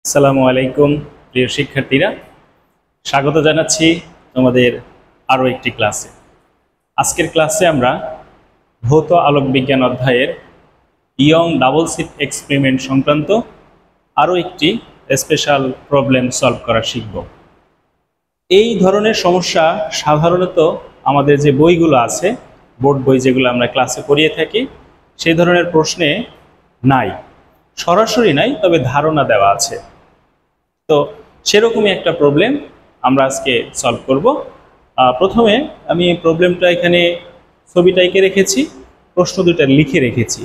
আসসালামু আলাইকুম প্রিয় শিক্ষার্থীরা, স্বাগত জানাচ্ছি তোমাদের আরও একটি ক্লাসে। আজকের ক্লাসে আমরা ভৌত আলোক বিজ্ঞান অধ্যায়ের ইয়ং ডাবল স্লিট এক্সপেরিমেন্ট সংক্রান্ত আরও একটি স্পেশাল প্রবলেম সলভ করা শিখব। এই ধরনের সমস্যা সাধারণত আমাদের যে বইগুলো আছে, বোর্ড বই যেগুলো আমরা ক্লাসে পড়িয়ে থাকি, সেই ধরনের প্রশ্নে নাই, সরাসরি নাই, তবে ধারণা দেওয়া আছে। তো সেরকমই একটা প্রবলেম আমরা আজকে সলভ করব। প্রথমে আমি প্রবলেমটা এখানে ছবিটা এঁকে রেখেছি, প্রশ্ন দুটা লিখে রেখেছি।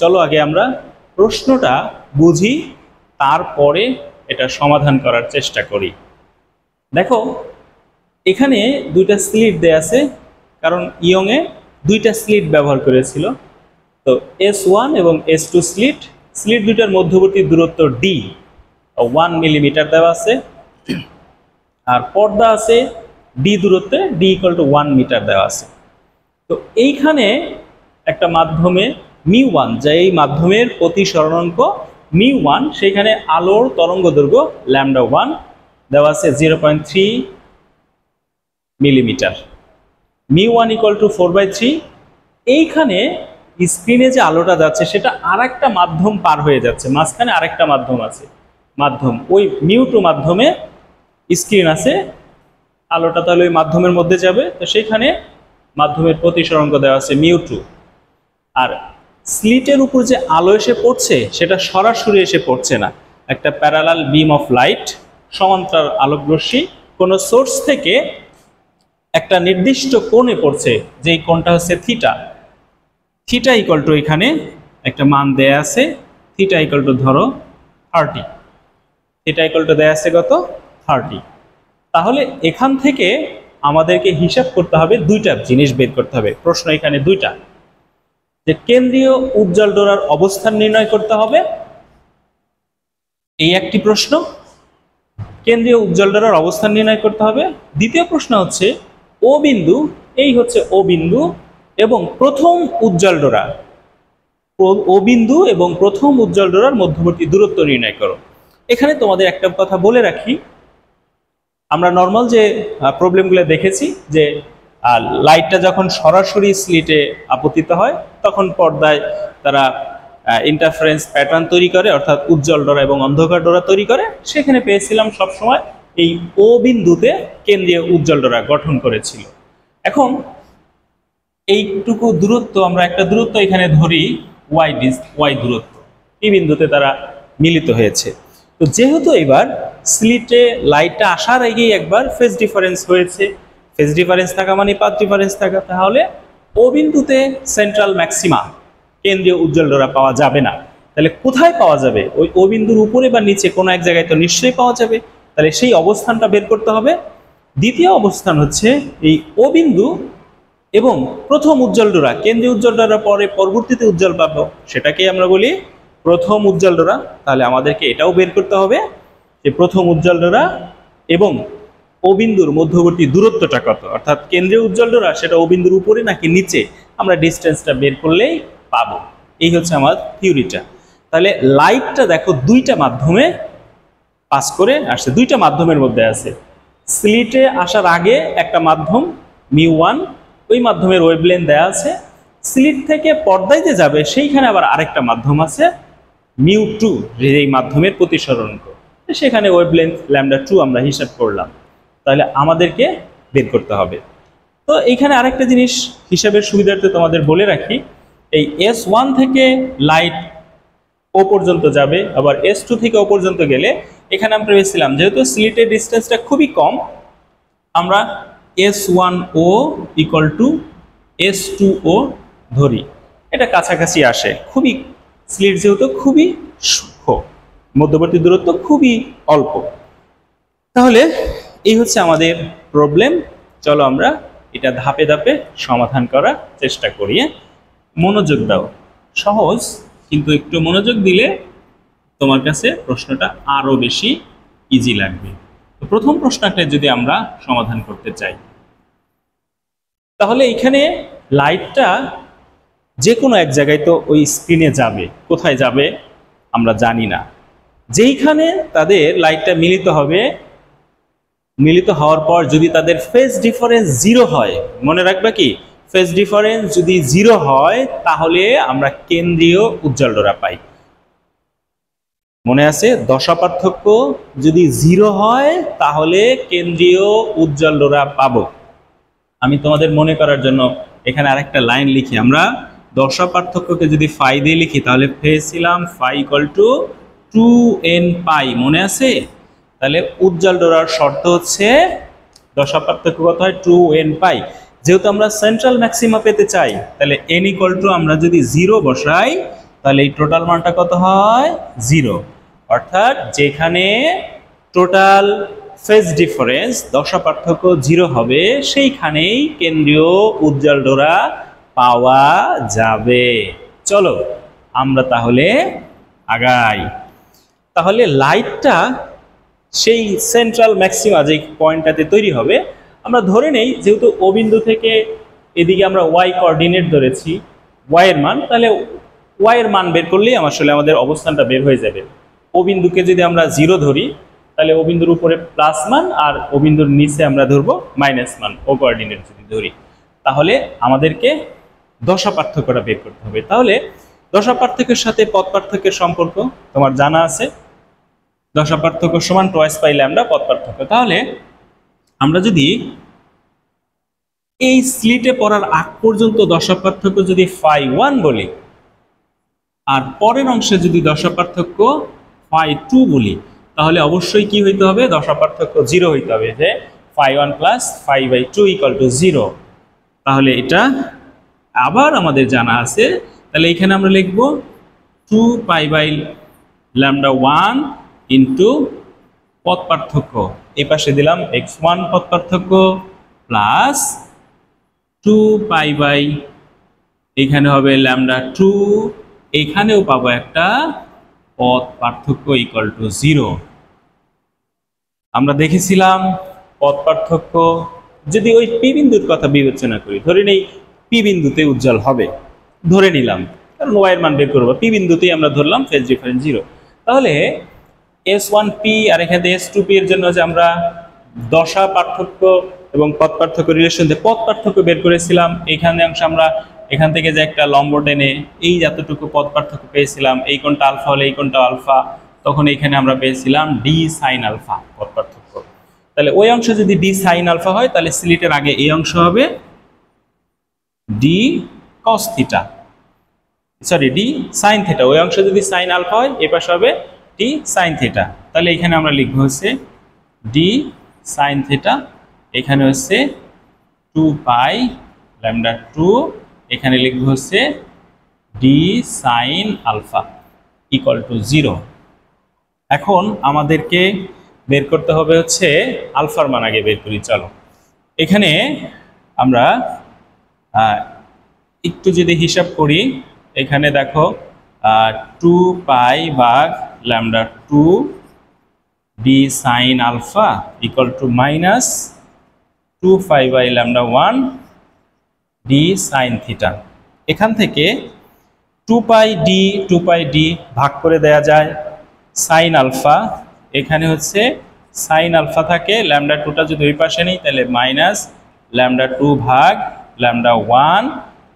চলো আগে আমরা প্রশ্নটা বুঝি, তারপরে এটা সমাধান করার চেষ্টা করি। দেখো, এখানে দুইটা স্লিট দেয়া আছে, কারণ ইয়ংয়ে দুইটা স্লিট ব্যবহার করেছিল। তো S1 এবং S2 স্লিট দুইটার মধ্যবর্তী দূরত্ব D 1 মিলিমিটার দেওয়া আছে, আর পর্দা আছে D দূরত্বে, D = 1 মিটার দেওয়া আছে। তো এইখানে একটা মাধ্যমে μ1, যা এই মাধ্যমের প্রতিসরণাঙ্ক μ1, সেইখানে আলোর তরঙ্গ দৈর্ঘ্য λ1 দেওয়া আছে 0.3 মিলিমিটার, μ1 = 4/3। এইখানে স্ক্রিনে যে আলোটা যাচ্ছে সেটা আরেকটা মাধ্যম পার হয়ে যাচ্ছে, মাঝখানে আরেকটা মাধ্যম আছে, ওই μ2 মাধ্যমে স্ক্রিন আছে, আলোটা তাহলে ওই মাধ্যমের মধ্যে যাবে। তো সেখানে মাধ্যমের প্রতিসরণাঙ্ক দেওয়া আছে μ2। আর স্লিটের উপর যে আলো এসে পড়ছে সেটা সরাসরি এসে পড়ছে না, একটা প্যারালাল বিম অফ লাইট, সমান্তরাল আলোকরশ্মি কোনো সোর্স থেকে একটা নির্দিষ্ট কোণে পড়ছে, যেই কোণটা হচ্ছে থিটা। থিটা = এখানে একটা মান দেয়া আছে, থিটা = ধরো 30, থিটা = দেয়া আছে কত? 30। তাহলে এখান থেকে আমাদেরকে হিসাব করতে হবে, দুইটা জিনিস বের করতে হবে। প্রশ্ন এখানে দুইটা, যে কেন্দ্রীয় উজ্জ্বল ডোরার অবস্থান নির্ণয় করতে হবে, এই একটি প্রশ্ন, কেন্দ্রীয় উজ্জ্বল ডোরার অবস্থান নির্ণয় করতে হবে। দ্বিতীয় প্রশ্ন হচ্ছে ও বিন্দু, এই হচ্ছে ও বিন্দু এবং প্রথম উজ্জ্বল ডোরা, ও বিন্দু এবং প্রথম উজ্জ্বল ডোরার মধ্যবর্তী দূরত্ব নির্ণয় করো। এখানে তোমাদের একটা কথা বলে রাখি, আমরা নর্মাল যে প্রবলেমগুলো দেখেছি, যে লাইটটা যখন সরাসরি স্লিটে আপতিত হয় তখন পর্দায় তারা ইন্টারফারেন্স প্যাটার্ন তৈরি করে, অর্থাৎ উজ্জ্বল ডোরা এবং অন্ধকার ডোরা তৈরি করে। সেখানে পেয়েছিলাম সবসময় এই ও বিন্দুতে কেন্দ্রীয় উজ্জ্বল ডোরা গঠন করেছিল। এখন এইটুকু দূরত্ব, আমরা একটা দূরত্ব এখানে ধরি ওয়াই দূরত্ব, এই বিন্দুতে তারা মিলিত হয়েছে। তো যেহেতু এবার স্লিটে লাইটটা আসার আগেই একবার ফেজ ডিফারেন্স হয়েছে, ফেজ ডিফারেন্স থাকা মানে পাথ ডিফারেন্স থাকা, তাহলে ও বিন্দুতে সেন্ট্রাল ম্যাক্সিমা কেন্দ্রীয় উজ্জ্বল ডোরা পাওয়া যাবে না। তাহলে কোথায় পাওয়া যাবে? ওই ও বিন্দুর উপরে বা নিচে কোনো এক জায়গায় তো নিশ্চয়ই পাওয়া যাবে। তাহলে সেই অবস্থানটা বের করতে হবে। দ্বিতীয় অবস্থান হচ্ছে এই ও বিন্দু এবং প্রথম উজ্জ্বল ডোরা, কেন্দ্রীয় উজ্জ্বল ডোরা পরে পরবর্তীতে উজ্জ্বল পাবো, সেটাকেই আমরা বলি প্রথম উজ্জ্বল ডোরা। তাহলে আমাদেরকে এটাও বের করতে হবে যে প্রথম উজ্জ্বল ডোরা এবং ও বিন্দুর মধ্যবর্তী দূরত্বটা কত, অর্থাৎ কেন্দ্রীয় উজ্জ্বল ডোরা সেটা ও বিন্দুর উপরে নাকি নিচে, আমরা ডিস্টেন্সটা বের করলেই পাবো। এই হচ্ছে আমার থিওরিটা। তাহলে লাইটটা দেখো দুইটা মাধ্যমে পাস করে আসছে, দুইটা মাধ্যমের মধ্যে আছে। স্লিটে আসার আগে একটা মাধ্যম μ1, ওই মাধ্যমের ওয়েভলেন্থ দেয়া আছে। স্লিট থেকে পর্দায় যে যাবে সেইখানে আবার আরেকটা মাধ্যম আছে μ2, এই মাধ্যমের প্রতিসরণাঙ্ক, সেখানে ওয়েভলেন্থ λ2 আমরা হিসাব করলাম। তাহলে আমাদেরকে বের করতে হবে। তো এইখানে আরেকটা জিনিস হিসাবের সুবিধার্থে তোমাদের বলে রাখি, এই S1 থেকে লাইট ও পর্যন্ত যাবে, আবার S2 থেকে ও পর্যন্ত গেলে এখানে আমরা পেয়েছিলাম যেহেতু স্লিটের ডিস্টেন্সটা খুবই কম, আমরা S1O = S2O ধরি, এটা কাছাকাছি আসে, খুবই স্লিট যেহেতু খুবই সূক্ষ্ম, মধ্যবর্তী দূরত্ব খুবই অল্প। তাহলে এই হচ্ছে আমাদের প্রবলেম। চলো আমরা এটা ধাপে ধাপে সমাধান করার চেষ্টা করি। মনোযোগ দাও, সহজ, কিন্তু একটু মনোযোগ দিলে তোমার কাছে প্রশ্নটা আরো বেশি ইজি লাগবে। তো প্রথম প্রশ্নটা যদি আমরা সমাধান করতে চাই, তাহলে এখানে লাইটটা যে কোনো এক জায়গায় তো ওই স্ক্রিনে যাবে, কোথায় যাবে আমরা জানি না। যেইখানে তাদের লাইটটা মিলিত হবে, মিলিত হওয়ার পর যদি তাদের ফেজ ডিফারেন্স 0 হয়, মনে রাখবা কি ফেজ ডিফারেন্স যদি 0 হয় তাহলে আমরা কেন্দ্রীয় উজ্জ্বল ডোরা পাই। মনে আছে, দশা পার্থক্য যদি 0 হয় তাহলে কেন্দ্রীয় উজ্জ্বল ডোরা পাবো। আমি তোমাদের মনে করার জন্য এখানে আরেকটা লাইন লিখি। আমরা দশা পার্থক্যকে যদি ফাই দিয়ে লিখি তাহলে পেয়েছিলাম ফাই ইকুয়াল টু 2n পাই, মনে আছে? তাহলে উজ্জ্বল ডোরার শর্ত হচ্ছে দশা পার্থক্য কত হয় 2n পাই। যেহেতু আমরা সেন্ট্রাল ম্যাক্সিমা পেতে চাই তাহলে n ইকুয়াল টু আমরা যদি 0 বসাই তাহলে এই টোটাল মানটা কত হয় 0, অর্থাৎ যেখানে টোটাল ফেজ ডিফারেন্স দশা পার্থক্য 0 হবে সেইখানেই কেন্দ্রীয় উজ্জ্বল ডোরা পাওয়া যাবে। চলো আমরা তাহলে আগাই। তাহলে লাইটটা সেই সেন্ট্রাল ম্যাক্সিমা যে পয়েন্টটাতে তৈরি হবে, আমরা ধরে নেই যেহেতু ও বিন্দু থেকে এদিকে আমরা ওয়াই কোঅর্ডিনেট ধরেছি ওয়াই এর মান, তাহলে ওয়াই এর মান বের করলেই আসলে আমাদের অবস্থানটা বের হয়ে যাবে। ও বিন্দুকে যদি আমরা 0 ধরি তাহলে ও বিন্দুর উপরে প্লাস মান আর ও বিন্দুর নিচে আমরা ধরবো মাইনাস মান, ও কোঅর্ডিনেট যদি ধরি, তাহলে আমাদেরকে দশা পার্থক্যটা বের করতে হবে। তাহলে দশা পার্থক্যের সাথে পথ পার্থক্যের সম্পর্ক তোমার জানা আছে, দশা পার্থক্য সমান টয়েস পাই ল্যামডা পথ পার্থক্য। তাহলে আমরা যদি এই স্লিটে পড়ার আগ পর্যন্ত দশা পার্থক্য যদি ফাই 1 বলি আর পরের অংশে যদি দশা পার্থক্য ফাই 2 বলি, তাহলে অবশ্যই কি হইতে হবে, দশা পার্থক্য 0 হইতে হবে, যে phi 1 plus phi by 2 equal to 0। তাহলে এটা আবার আমাদের জানা আছে, তাহলে এখানে আমরা লিখব 2 পাই বাই ল্যামডা 1 ইন্টু পথ পার্থক্য, এই পাশে দিলাম x1 পথ পার্থক্য প্লাস 2 পাই বাই এখানে হবে ল্যামডা 2, এখানেও পাবো একটা পথ পার্থক্য ইকুয়াল টু 0। আমরা দেখেছিলাম পথ পার্থক্য যদি ওই পি বিন্দুর কথা বিবেচনা করি, ধরে নেই পি বিন্দুতে উজ্জ্বল হবে, ধরে নিলাম, কারণ ওয়াই এর মান বের করবো, পি বিন্দুতেই আমরা ধরলাম ফেজ ডিফারেন্স 0। তাহলে S1P আর এখানে S2P এর জন্য যে আমরা দশা পার্থক্য এবং পথ পার্থক্য রিলেশন দিয়ে পথ পার্থক্য বের করেছিলাম, এখানে অংশ আমরা এখান থেকে যে একটা লম্ব টেনে এই যতটুকু পথ পার্থক্য পেয়েছিলাম, এই কোণটা আলফা হলে এই কোণটা আলফা, তখন এখানে আমরা পেয়েছিলাম ডি সাইন আলফা পথ পার্থক্য। তাহলে ওই অংশ যদি ডি সাইন আলফা হয় তাহলে স্লিটের আগে এই অংশ হবে D cos theta, sorry D sine theta, ওই অংশ যদি সাইন আলফা হয় এ পাশে হবে ডি সাইন থিটা। তাহলে এখানে আমরা লিখবো হচ্ছে ডি সাইন থিটা, এখানে হচ্ছে 2 পাই ল্যামডা 2, এখানে লিখবো হচ্ছে d sine alpha equal to 0। এখন আমাদেরকে বের করতে হবে হচ্ছে আলফার মান, আগে বের করি। চলো এখানে আমরা একটু যদি হিসাব করি, এখানে দেখো 2 পাই ভাগ lambda 2 d sine alpha equal to minus 2 pi by lambda 1 d sine theta. এখান থেকে 2 পাই ডি ভাগ করে দেয়া যায় সাইন আলফা, এখানে হচ্ছে সাইন আলফা থাকে, ল্যামডা 2টা যদি ওই পাশে নেই তাহলে মাইনাস ল্যামডা 2 ভাগ ল্যামডা 1,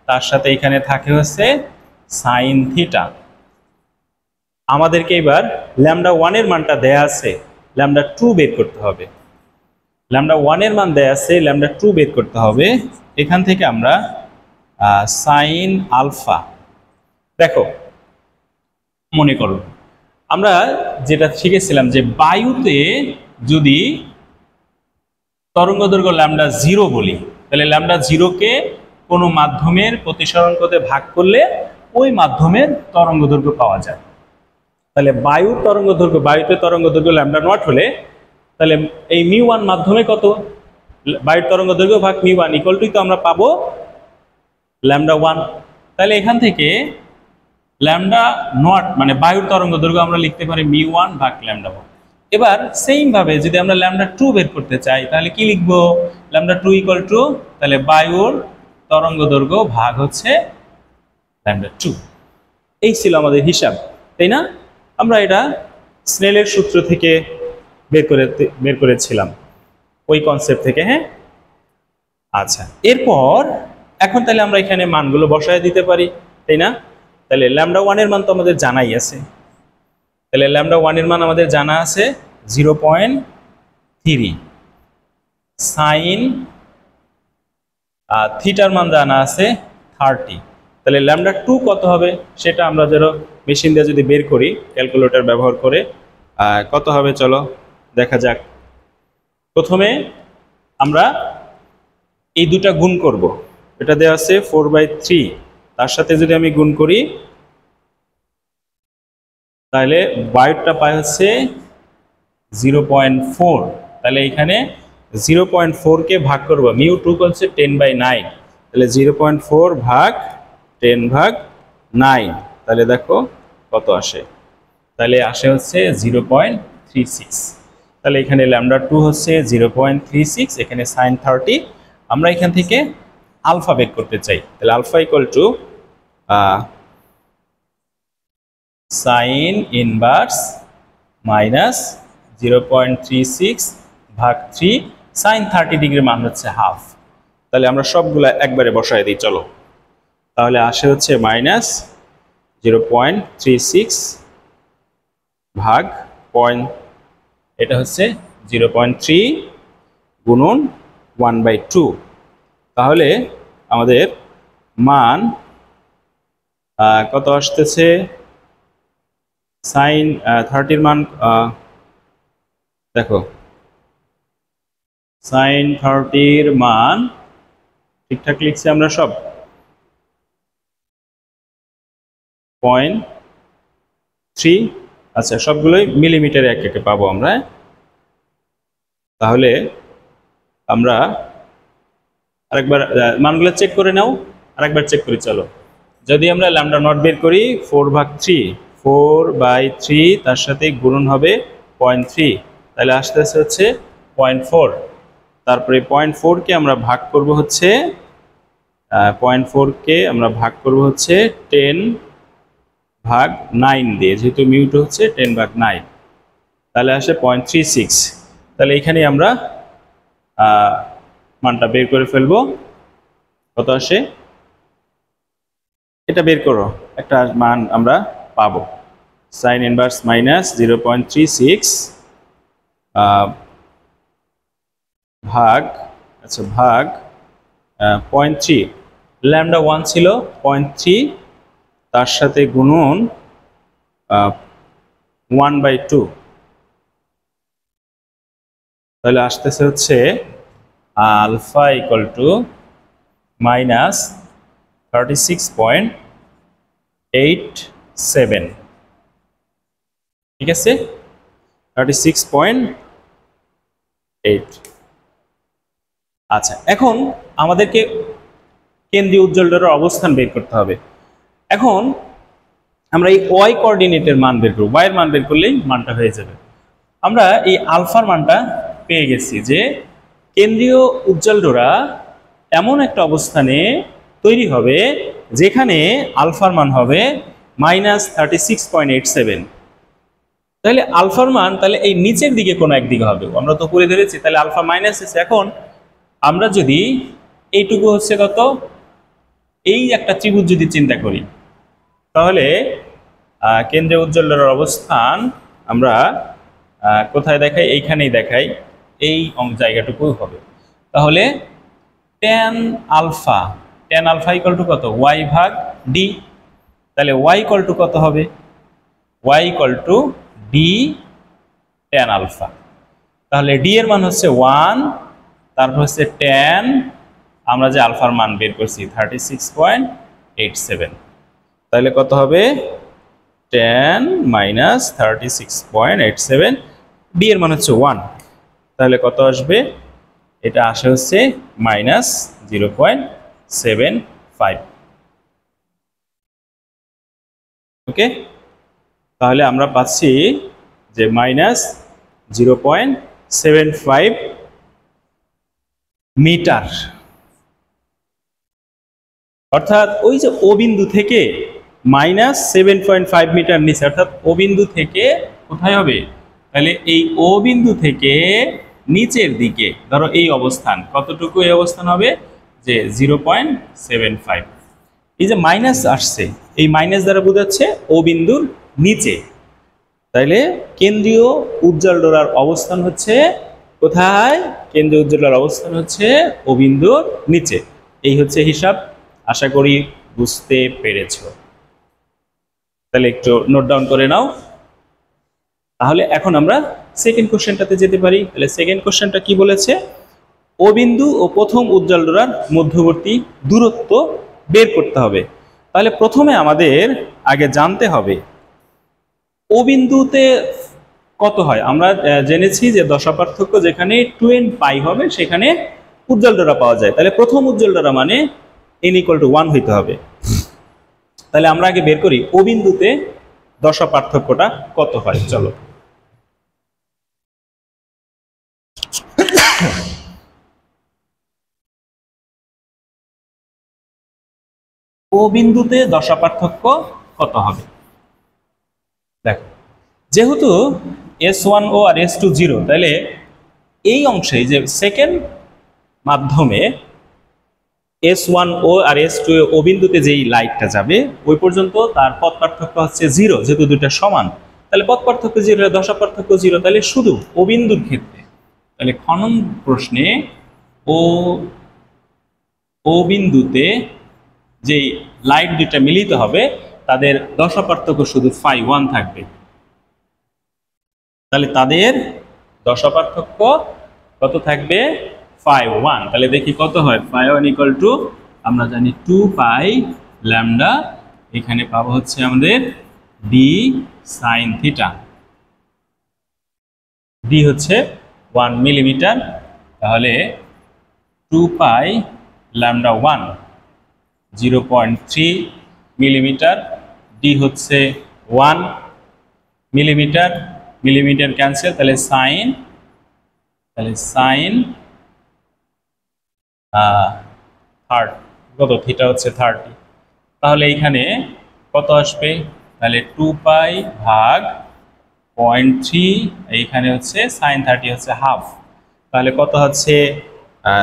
তার সাথে এখানে থাকে হচ্ছে সাইন থিটা। আমাদেরকে এবার ল্যামডা 1 এর মানটা দেয়া আছে, ল্যামডা 2 বের করতে হবে। ল্যামডা 1 এর মান দেয়া আছে, ল্যামডা 2 বের করতে হবে। এখান থেকে আমরা সাইন আলফা, দেখো মনে করো আমরা যেটা শিখেছিলাম যে বায়ুতে যদি তরঙ্গদৈর্ঘ্য ল্যামডা 0 বলি, তাহলে ল্যামডা 0কে কোনো মাধ্যমের প্রতিসরণকতে ভাগ করলে ওই মাধ্যমের তরঙ্গদৈর্ঘ্য পাওয়া যায়। তাহলে বায়ুর তরঙ্গদৈর্ঘ্য, বায়ুতে তরঙ্গদৈর্ঘ্য ল্যামডা 0 হলে তাহলে এই μ1 মাধ্যমে কত, বায়ুর তরঙ্গদৈর্ঘ্য ভাগ μ1 ইকুয়াল টু তো আমরা পাবো ল্যামডা 1। তাহলে এখান থেকে ল্যামডা 0 মানে বায়ুর তরঙ্গদৈর্ঘ্য আমরা লিখতে পারি μ1 ভাগ ল্যামডা 1। এবার সেম ভাবে যদি আমরা ল্যামডা 2 বের করতে চাই তাহলে কি লিখবো, ল্যামডা 2 ইকুয়াল টু তাহলে বায়ুর তরঙ্গদৈর্ঘ্য ভাগ হচ্ছে ল্যামডা 2। এই ছিল আমাদের হিসাব, তাই না? আমরা এটা স্নেলের সূত্র থেকে বের করেছিলাম, ওই কনসেপ্ট থেকে। হ্যাঁ, আচ্ছা, এরপর এখন তাহলে আমরা এখানে মানগুলো বসায় দিতে পারি, তাই না? তাহলে ল্যামডা 1 এর মান তো আমাদের জানাই আছে, তাহলে ল্যামডা 1 এর মান আমাদের জানা আছে 0.3, সাইন থিটার মান জানা আছে 30, তাহলে ল্যামডা 2 কত হবে সেটা আমরা ধরো মেশিন দিয়ে যদি বের করি ক্যালকুলেটর ব্যবহার করে, কত হবে চলো দেখা যাক। প্রথমে আমরা এই দুটা গুণ করব, এটা দেওয়া আছে 4/3, তার সাথে যদি আমি গুণ করি তাহলে বায়োটা পাই হচ্ছে 0.4, তাহলে এখানে 0.4 কে ভাগ করবো, মিউ 2 হচ্ছে 10/9, তাহলে 0.4 ভাগ 10/9, তাহলে দেখো কত আসে, তাহলে আসে হচ্ছে 0.36। তাহলে এখানে ল্যামডা 2 হচ্ছে 0.36, এখানে সাইন 30, আমরা এখান থেকে আলফা বের করতে চাই, তাহলে alpha equal to sine inverse minus 0.36 ভাগ 3, সাইন 30 ডিগ্রির মান হচ্ছে হাফ, তাহলে আমরা সবগুলা একবারে বসায় দিই চলো, তাহলে আসে হচ্ছে মাইনাস 0.36 ভাগ এটা হচ্ছে 0.3 গুণন 1/2, তাহলে আমাদের মান কত আসতেছে, সাইন 30 মান দেখো, সাইন 30 মান ঠিকঠাক লিখছি আমরা সব, 0.3, আচ্ছা সবগুলোই মিলিমিটারে এক একে পাবো আমরা। তাহলে আমরা আরেকবার মানগুলো চেক করে নাও, আরেকবার চেক করি চলো। যদি আমরা ল্যামডা নট বের করি 4/3, 4/3 তার সাথে গুণন হবে 0.3, তাহলে আসতে আসতে হচ্ছে 0.4, তারপরে 0.4 কে আমরা ভাগ করব হচ্ছে 0.4 কে আমরা ভাগ করব হচ্ছে 10/9 দিয়ে, যেহেতু মিউটা হচ্ছে 10/9, তাহলে আসে 0.36, তাহলে এখানে আমরা মানটা বের করে ফেলবো, কত আসে এটা বের করো, একটা মান আমরা পাবো, সাইন ইনভার্স মাইনাস 0.36 ভাগ, আচ্ছা ভাগ 0.3, ল্যামডা 1 ছিল 0.3, তার সাথে গুণন 1/2, তাহলে আসতেছে হচ্ছে আলফা ইকুয়াল টু মাইনাস 36.87, ঠিক আছে 36.8। আচ্ছা, এখন আমাদেরকে কেন্দ্রীয় উজ্জ্বলতার অবস্থান বের করতে হবে। এখন আমরা এই ওয়াই কোঅর্ডিনেটের মান বের করব, ওয়াই এর মান বের করলেই মানটা হয়ে যাবে। আমরা এই আলফার মানটা পেয়ে গেছি যে কেন্দ্রীয় উজ্জ্বলডোরা এমন একটা অবস্থানে তৈরি হবে যেখানে আলফার মান হবে -36.87, তাহলে আলফার মান তাহলে এই নিচের দিকে কোনো একদিকে হবে, আমরা তো করে ধরেছি, তাহলে আলফা মাইনাস এসে, এখন আমরা যদি এইটুকু হচ্ছে কত, এই একটা ত্রিভুজ যদি চিন্তা করি তাহলে কেন্দ্রীয় উজ্জ্বলতার অবস্থান আমরা কোথায় দেখাই, এইখানেই দেখাই, এই জায়গাটুকু হবে, তাহলে tan আলফা ইকুয়াল টু কত, y ভাগ d, তাহলে y ইকুয়াল টু কত হবে, y equal to d tan alpha, তাহলে d এর মান হচ্ছে 1, তারপর হচ্ছে tan, আমরা যে আলফার মান বের করছি 36.87, তাহলে কত হবে tan মাইনাস 36.87, d এর মান হচ্ছে 1, তাহলে কত আসবে, এটা আসে হচ্ছে -0.75, ওকে, তাহলে আমরা পাচ্ছি যে -0.75 মিটার, অর্থাৎ ওই যে ও বিন্দু থেকে -7.5 মিটার নিচে, অর্থাৎ ও বিন্দু থেকে কোথায় হবে? তাহলে এই ও বিন্দু থেকে নিচের দিকে ধরো এই অবস্থান, কতটুকু এই অবস্থান হবে? যে 0.75। এই যে মাইনাস আসছে, এই মাইনাস দ্বারা বোঝাচ্ছে ও বিন্দুর নিচে। তাইলে কেন্দ্রীয় উজ্জ্বল ডোরার অবস্থান হচ্ছে কোথায়? কেন্দ্রীয় উজ্জ্বল ডোরার অবস্থান হচ্ছে ও বিন্দুর নিচে। এই হচ্ছে হিসাব, আশা করি বুঝতে পেরেছো। তাহলে একটু নোট ডাউন করে নাও। তাহলে এখন আমরা সেকেন্ড কোশ্চেনটাতে যেতে পারি। তাহলে সেকেন্ড কোশ্চেনটা কি বলেছে? ও বিন্দু ও প্রথম উজ্জ্বল ডোরার মধ্যবর্তী দূরত্ব বের করতে হবে। তাহলে প্রথমে আমাদের আগে জানতে হবে ও বিন্দুতে কত হয়। আমরা জেনেছি যে দশা পার্থক্য যেখানে 2n পাই হবে সেখানে উজ্জ্বল ডোরা পাওয়া যায়। তাহলে প্রথম উজ্জ্বল ডোরা মানে n = 1 হইতে হবে। তাহলে আমরা আগে বের করি ও বিন্দুতে দশা পার্থক্যটা কত হয়। চলো, ও বিন্দুতে দশা পার্থক্য কত হবে? দেখো, যেহেতু S1O আর S2 0, তাহলে এই অংশে যে সেকেন্ড মাধ্যমে S1O আর S2 ও বিন্দুতে যেই লাইটটা যাবে ওই পর্যন্ত তার পথ পার্থক্য হচ্ছে 0, যেহেতু দুটো সমান। তাহলে পথ পার্থক্য 0, দশা পার্থক্য 0। তাহলে শুধু ও বিন্দুর ক্ষেত্রে, তাহলে খনন প্রশ্নে ও বিন্দুতে যেই লাইট দুইটা মিলিত হবে তাদের দশা পার্থক্য শুধু φ1 থাকবে। তাহলে তাদের দশা পার্থক্য কত থাকবে? φ1। তাহলে দেখি কত হয়। φ1 = আমরা জানি 2π ল্যামডা, এখানে পাবো হচ্ছে আমাদের d sin θ। d হচ্ছে 1 মিলিমিটার, তাহলে 2π ল্যামডা 1 0.3 মিলিমিটার, d হচ্ছে 1 মিলিমিটার, মিলিমিটার ক্যান্সেল, তাহলে সাইন 30 কত? থিটা হচ্ছে 30। তাহলে এইখানে কত আসবে? তাহলে 2π ভাগ 0.3, এইখানে হচ্ছে সাইন 30 হচ্ছে হাফ। তাহলে কত হচ্ছে?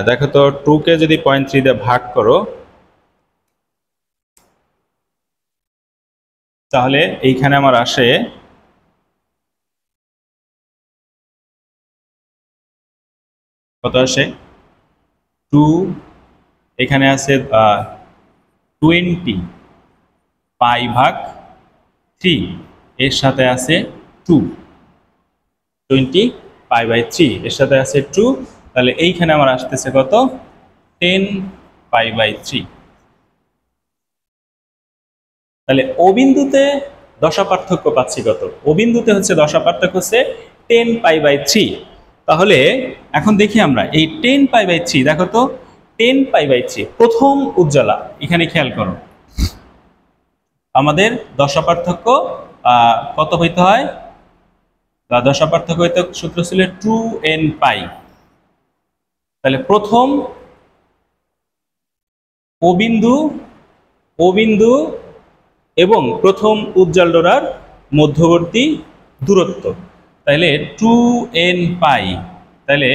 দেখো তো, 2 কে যদি 0.3 দিয়ে ভাগ করো তাহলে এইখানে আমার আসে কত আসে? 2, এখানে আছে 20 পাই ভাগ 3, এর সাথে আছে 2, 20 পাই বাই 3, এর সাথে আছে 2। তাহলে এইখানে আমার আসতেছে কত? 10 পাই বাই 3। তাহলে ও বিন্দুতে দশা পার্থক্য পাচ্ছি কত? ও বিন্দুতে হচ্ছে দশা পার্থক্য হচ্ছে 10 পাই বাই 3। তাহলে এখন দেখি আমরা এই 10 পাই বাই 3, দেখো তো 10 পাই বাই 3 প্রথম উজ্জ্বলা, এখানে খেয়াল করো আমাদের দশা পার্থক্য কত হইতে হয়? দশা পার্থক্য হইতে সূত্র ছিল 2n পাই। তাহলে প্রথম ও বিন্দু এবং প্রথম উজ্জ্বল ডোরার মধ্যবর্তী দূরত্ব, তাহলে 2n পাই। তাহলে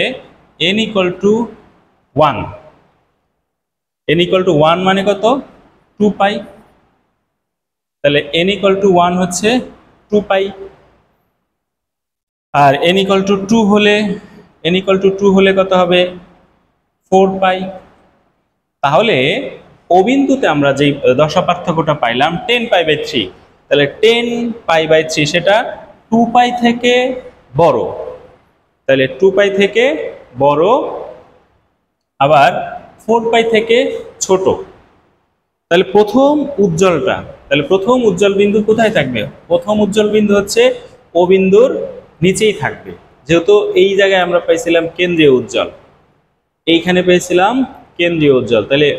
n = 1, n = 1 মানে কত? 2 পাই। তাহলে n = 1 হচ্ছে 2 পাই, আর n = 2 হলে কত হবে? 4 পাই। তাহলে ও বিন্দুতে আমরা যেই দশা পার্থক্যটা পাইলাম 10 পাই বাই 3, তাহলে 10 পাই বাই 3 সেটা 2 পাই থেকে বড়। তাহলে 2 পাই থেকে বড়, আবার 4 পাই থেকে ছোট। তাহলে প্রথম উজ্জ্বল বিন্দু কোথায় থাকবে? প্রথম উজ্জ্বল বিন্দু হচ্ছে ও বিন্দুর নিচেই থাকবে, যেহেতু এই জায়গায় আমরা পাইছিলাম কেন্দ্রীয় উজ্জ্বল, এইখানে পেয়েছিলাম কেন্দ্রীয় উজ্জ্বল। তাহলে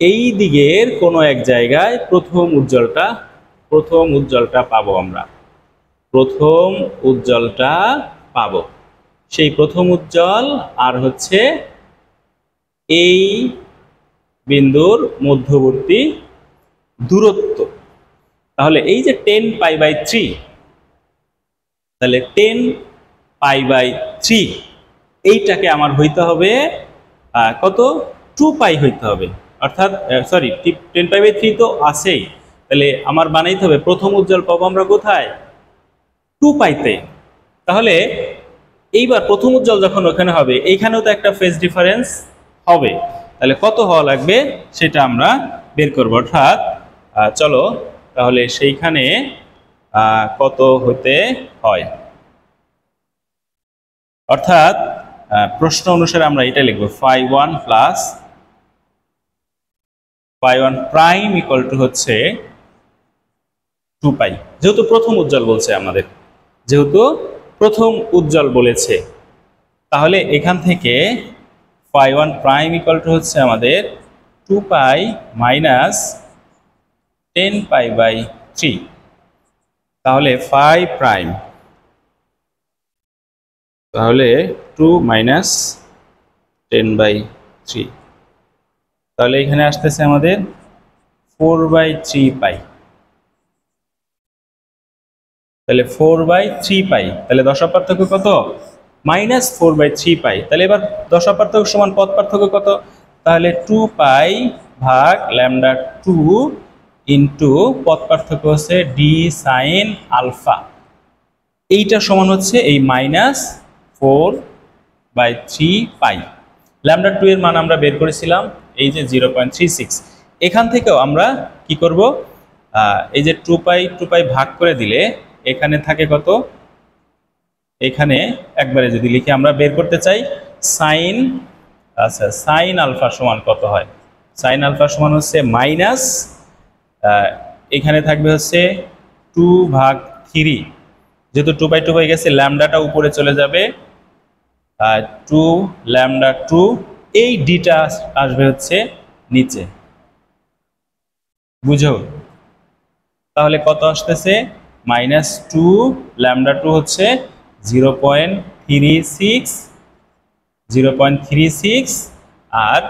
এই দিকের কোনো এক জায়গায় প্রথম উজ্জ্বলটা পাবো আমরা, প্রথম উজ্জ্বলটা পাবো। সেই প্রথম উজ্জ্বল আর হচ্ছে এই বিন্দুর মধ্যবর্তী দূরত্ব। তাহলে এই যে 10 পাই বাই 3, তাহলে 10π/3 এইটাকে আমার হইতে হবে কত 2π হইতে হবে, অর্থাৎ সরি 10π/3 তো আছেই, তাহলে আমার বানাইতে হবে প্রথম উজ্জ্বল পাবো আমরা কোথায় 2π-তে। তাহলে এইবার প্রথম উজ্জ্বল যখন ওখানে হবে এইখানেও তো একটা ফেজ ডিফারেন্স হবে, তাহলে কত হওয়া লাগবে সেটা আমরা বের করব। অর্থাৎ চলো তাহলে সেইখানে কত হতে হয়, অর্থাৎ প্রশ্ন অনুসারে আমরা এটা লিখবো φ1 প্লাস φ1 প্রাইম ইকুয়াল টু হচ্ছে 2π, যেহেতু প্রথম উজ্জ্বল বলছে আমাদের, যেহেতু প্রথম উজ্জ্বল বলেছে, তাহলে এখান থেকে φ1 প্রাইম ইকুয়াল টু হচ্ছে আমাদের 2π মাইনাস 10π/3, তাহলে ফাই প্রাইম, তাহলে 2 মাইনাস 10/3, তাহলে এখানে আসতেছে আমাদের 4/3π, তাহলে 4/3π, তাহলে দশা পার্থক্য কত মাইনাস 4/3π। তাহলে এবার দশা পার্থক্য সমান পদ পার্থক্য কত, তাহলে 2π ভাগ λ2 ইন্টু পদ পার্থক্য হচ্ছে ডি সাইন আলফা, এইটা সমান হচ্ছে এই মাইনাস 4/3π। λ2 এর মান আমরা বের করেছিলাম এই যে 0.36, এখান থেকেও আমরা কি করব, এই যে 2π ভাগ করে দিলে এখানে থাকে কত, এখানে একবারে যদি লিখি আমরা বের করতে চাই সাইন, আচ্ছা সাইন আলফা সমান কত হয়, সাইন আলফা সমান হচ্ছে মাইনাস, এখানে থাকবে হচ্ছে 2/3, যেহেতু 2/2 হয়ে গেছে ল্যামডাটা উপরে চলে যাবে, 2λ2, এই ডিটা আসবে হচ্ছে নিচে, বুঝো, তাহলে কত আসতেছে মাইনাস 2λ2 হচ্ছে 0.36, আর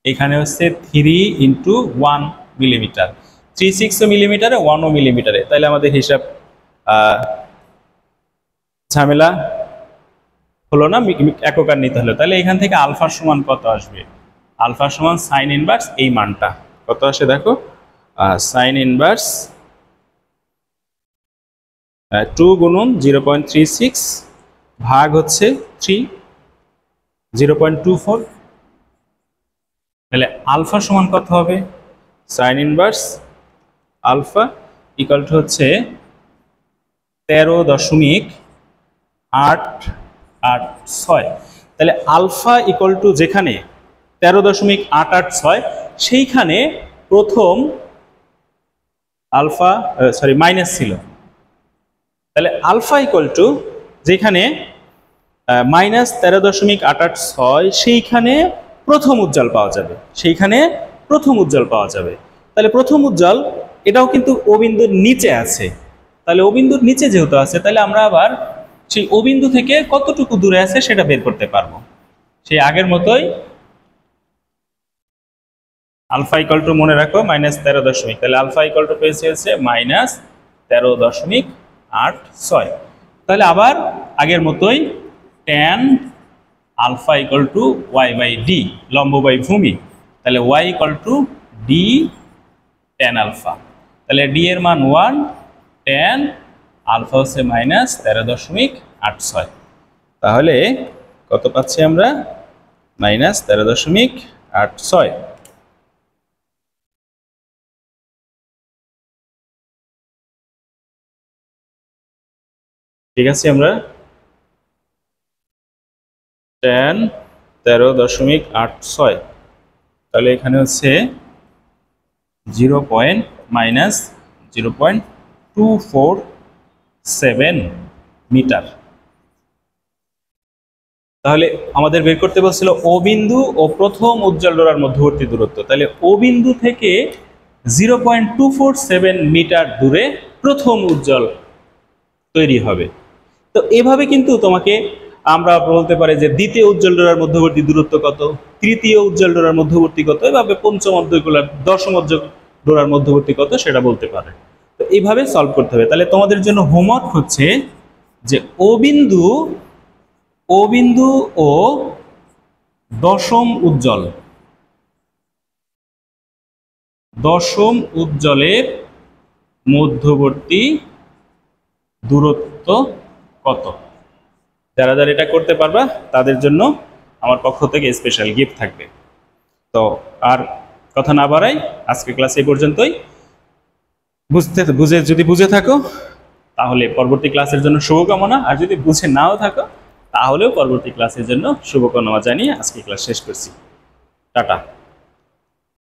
এখানে হচ্ছে 3 ইন্টু 1 মিলিমিটার, 36 মিলিমিটারে 1 মিলিমিটারে, তাহলে আমাদের হিসাব ঝামেলা হলো না, এককার নিতে হলো। তাহলে এখান থেকে আলফার সমান কত আসবে, আলফার সমান সাইন ইনভার্স এই মানটা কত আসে দেখো, সাইন ইনভার্স 2 গুণন 0.36 ভাগ হচ্ছে 3, 0.24, তাহলে আলফা সমান কত হবে, sine inverse alpha equal to হচ্ছে 13.886, তাহলে আলফা ইকুয়াল টু যেখানে 13.886 সেইখানে প্রথম আলফা সরি মাইনাস ছিল, তাহলে আলফা ইকুয়াল টু যেখানে মাইনাস 13.886 সেইখানে প্রথম উজ্জ্বল পাওয়া যাবে, সেইখানে প্রথম উজ্জ্বল পাওয়া যাবে। তাহলে প্রথম উজ্জ্বল এটাও কিন্তু ও বিন্দুর নিচে আছে, তাহলে ও বিন্দুর নিচে যেহেতু আছে তাহলে আমরা আবার সেই ও বিন্দু থেকে কতটুকু দূরে আছে সেটা বের করতে পারবো, সেই আগের মতোই আলফা ইকুয়াল টু মনে রাখো মাইনাস 13 তাহলে আলফা ইকুয়াল টু পেয়েছে হচ্ছে মাইনাস 13.86, তাহলে আবার আগের মতোই tan alpha equal two y/d, লম্ব বাই ভূমি, তাহলে y equal to d tan alpha, তাহলে d এর মান 1, tan আলফা হচ্ছে মাইনাস 13.86, তাহলে কত পাচ্ছি আমরা মাইনাস 13.86। ঠিক আছে, আমরা tan 13.86, তাহলে এখানে হচ্ছে 0.247 মিটার। তাহলে আমাদের বের করতে বলছিল ও বিন্দু ও প্রথম উজ্জ্বল ডোরার মধ্যবর্তী দূরত্ব, তাহলে ও বিন্দু থেকে 0.247 মিটার দূরে প্রথম উজ্জ্বল তৈরি হবে। তো এভাবে কিন্তু তোমাকে আমরা বলতে পারি যে দ্বিতীয় উজ্জ্বল ডোরার মধ্যবর্তী দূরত্ব কত, তৃতীয় উজ্জ্বল ডোরার মধ্যবর্তী কত, এভাবে পঞ্চম অর্ধগোলার দশম ডোরার মধ্যবর্তী কত সেটা বলতে পারে। তো এইভাবে সলভ করতে হবে। তাহলে তোমাদের জন্য হোমওয়ার্ক হচ্ছে যে ও বিন্দু ও দশম উজ্জ্বলের মধ্যবর্তী দূরত্ব কত? যারা যারা এটা করতে পারবা তাদের জন্য আমার পক্ষ থেকে স্পেশাল গিফট থাকবে। তো আর কথা না বাড়াই, আজকে ক্লাস এই পর্যন্তই। যদি বুঝে থাকো তাহলে পরবর্তী ক্লাসের জন্য শুভকামনা, আর যদি বুঝে নাও থাকো তাহলেও পরবর্তী ক্লাসের জন্য শুভকামনা জানিয়ে আজকে ক্লাস শেষ করছি। টাটা।